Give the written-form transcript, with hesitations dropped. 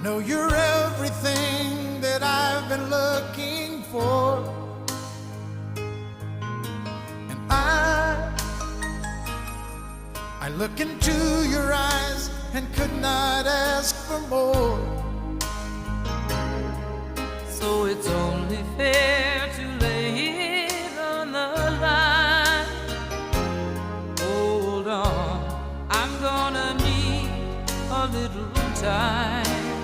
know you're everything that I've been looking for, and I look into your eyes and could not ask for more. So it's only fair to lay it on the line. Hold on, I'm gonna need a little time.